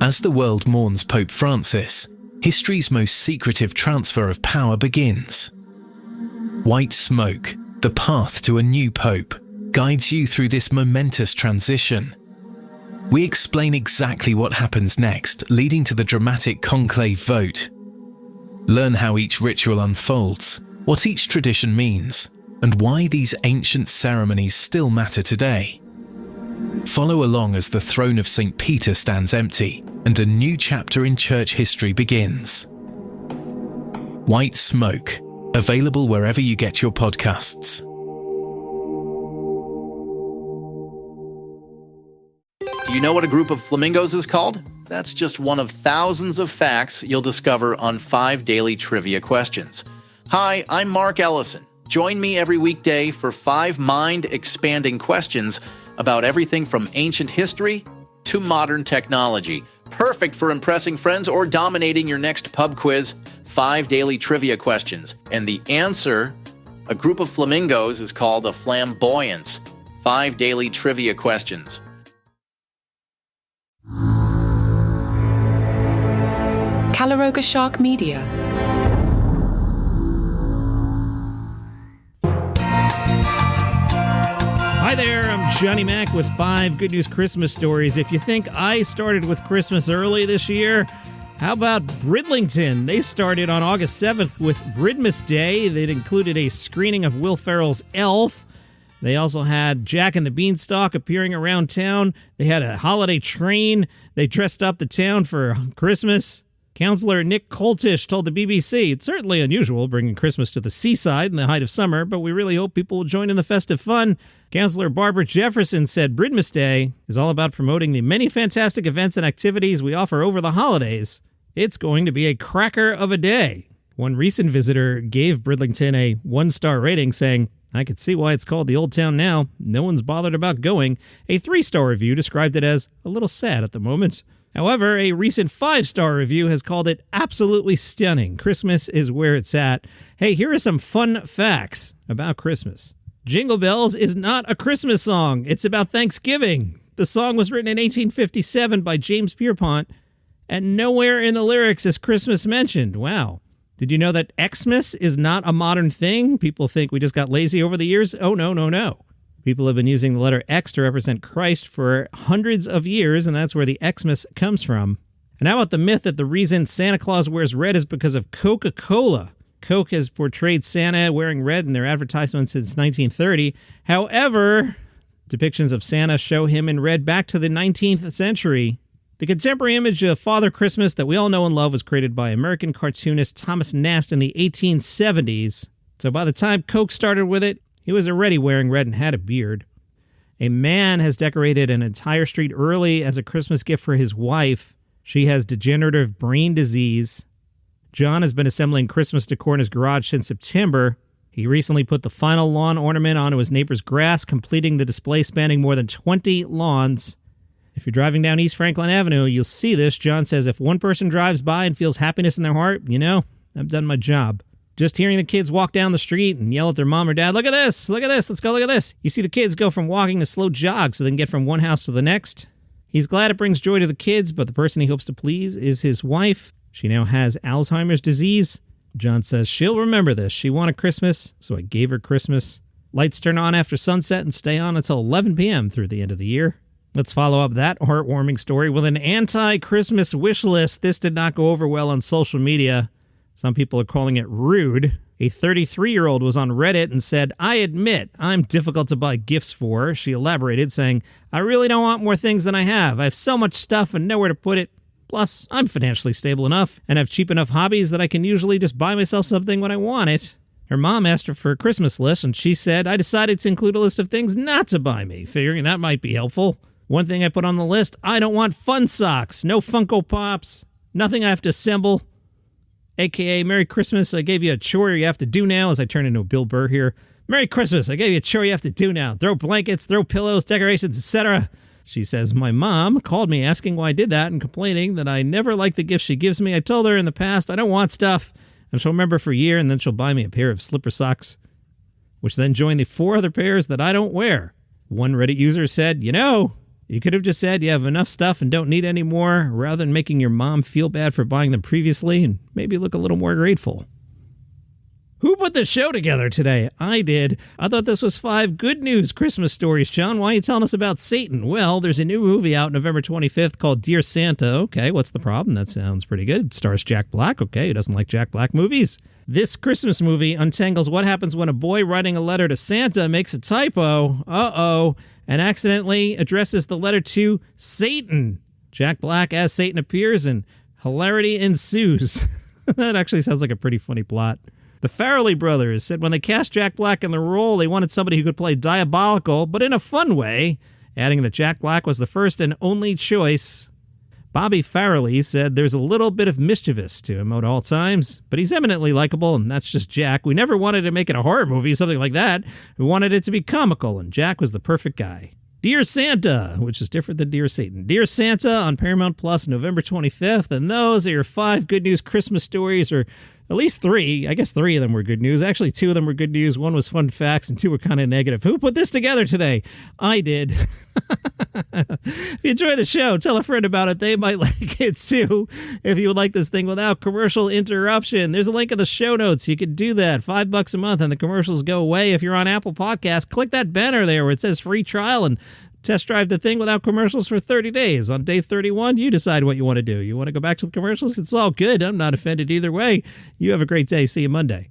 As the world mourns Pope Francis, history's most secretive transfer of power begins. White smoke, the path to a new pope, guides you through this momentous transition. We explain exactly what happens next, leading to the dramatic conclave vote. Learn how each ritual unfolds, what each tradition means, and why these ancient ceremonies still matter today. Follow along as the throne of St. Peter stands empty and a new chapter in church history begins. White Smoke, available wherever you get your podcasts. Do you know what a group of flamingos is called? That's just one of thousands of facts you'll discover on 5 daily trivia questions. Hi, I'm Mark Ellison. Join me every weekday for 5 mind-expanding questions about everything from ancient history to modern technology. Perfect for impressing friends or dominating your next pub quiz. 5 daily trivia questions. And the answer, a group of flamingos, is called a flamboyance. 5 daily trivia questions. Caloroga Shark Media. Hi there, I'm Johnny Mac with 5 good news Christmas stories. If you think I started with Christmas early this year, how about Bridlington? They started on August 7th with Bridmas Day. That included a screening of Will Ferrell's Elf. They also had Jack and the Beanstalk appearing around town. They had a holiday train. They dressed up the town for Christmas. Councillor Nick Coltish told the BBC, it's certainly unusual bringing Christmas to the seaside in the height of summer, but we really hope people will join in the festive fun. Councillor Barbara Jefferson said Bridmas Day is all about promoting the many fantastic events and activities we offer over the holidays. It's going to be a cracker of a day. One recent visitor gave Bridlington a 1-star rating, saying, I could see why it's called the Old Town now. No one's bothered about going. A 3-star review described it as a little sad at the moment. However, a recent 5-star review has called it absolutely stunning. Christmas is where it's at. Hey, here are some fun facts about Christmas. Jingle Bells is not a Christmas song. It's about Thanksgiving. The song was written in 1857 by James Pierpont, and nowhere in the lyrics is Christmas mentioned. Wow. Did you know that Xmas is not a modern thing? People think we just got lazy over the years. Oh, no. People have been using the letter X to represent Christ for hundreds of years, and that's where the Xmas comes from. And how about the myth that the reason Santa Claus wears red is because of Coca-Cola? Coke has portrayed Santa wearing red in their advertisements since 1930. However, depictions of Santa show him in red back to the 19th century. The contemporary image of Father Christmas that we all know and love was created by American cartoonist Thomas Nast in the 1870s. So by the time Coke started with it, he was already wearing red and had a beard. A man has decorated an entire street early as a Christmas gift for his wife. She has degenerative brain disease. John has been assembling Christmas decor in his garage since September. He recently put the final lawn ornament onto his neighbor's grass, completing the display spanning more than 20 lawns. If you're driving down East Franklin Avenue, you'll see this. John says if one person drives by and feels happiness in their heart, I've done my job. Just hearing the kids walk down the street and yell at their mom or dad, look at this, let's go look at this. You see the kids go from walking to slow jogs so they can get from one house to the next. He's glad it brings joy to the kids, but the person he hopes to please is his wife. She now has Alzheimer's disease. John says she'll remember this. She wanted Christmas, so I gave her Christmas. Lights turn on after sunset and stay on until 11 p.m. through the end of the year. Let's follow up that heartwarming story with an anti-Christmas wish list. This did not go over well on social media. Some people are calling it rude. A 33-year-old was on Reddit and said, I admit I'm difficult to buy gifts for. She elaborated, saying, I really don't want more things than I have. I have so much stuff and nowhere to put it. Plus, I'm financially stable enough and have cheap enough hobbies that I can usually just buy myself something when I want it. Her mom asked her for a Christmas list, and she said, I decided to include a list of things not to buy me, figuring that might be helpful. One thing I put on the list, I don't want fun socks, no Funko Pops, nothing I have to assemble. AKA, Merry Christmas, I gave you a chore you have to do now, as I turn into a Bill Burr here. Merry Christmas, I gave you a chore you have to do now. Throw blankets, throw pillows, decorations, etc. She says, my mom called me asking why I did that and complaining that I never like the gifts she gives me. I told her in the past I don't want stuff, and she'll remember for a year, and then she'll buy me a pair of slipper socks, which then join the 4 other pairs that I don't wear. One Reddit user said, You could have just said you have enough stuff and don't need any more, rather than making your mom feel bad for buying them previously and maybe look a little more grateful. Who put the show together today? I did. I thought this was 5 good news Christmas stories, John. Why are you telling us about Satan? Well, there's a new movie out November 25th called Dear Santa. Okay, what's the problem? That sounds pretty good. It stars Jack Black. Okay, who doesn't like Jack Black movies? This Christmas movie untangles what happens when a boy writing a letter to Santa makes a typo, and accidentally addresses the letter to Satan. Jack Black as Satan appears and hilarity ensues. That actually sounds like a pretty funny plot. The Farrelly brothers said when they cast Jack Black in the role, they wanted somebody who could play diabolical, but in a fun way, adding that Jack Black was the first and only choice. Bobby Farrelly said there's a little bit of mischievous to him at all times, but he's eminently likable, and that's just Jack. We never wanted to make it a horror movie, something like that. We wanted it to be comical, and Jack was the perfect guy. Dear Santa, which is different than Dear Satan. Dear Santa on Paramount Plus, November 25th, and those are your 5 good news Christmas stories, or at least 3. I guess 3 of them were good news. Actually, 2 of them were good news. 1 was fun facts, and 2 were kind of negative. Who put this together today? I did. If you enjoy the show, tell a friend about it. They might like it too. If you would like this thing without commercial interruption, there's a link in the show notes. You can do that. $5 a month, and the commercials go away. If you're on Apple Podcasts, click that banner there where it says free trial and test drive the thing without commercials for 30 days. On day 31, you decide what you want to do. You want to go back to the commercials? It's all good. I'm not offended either way. You have a great day. See you Monday.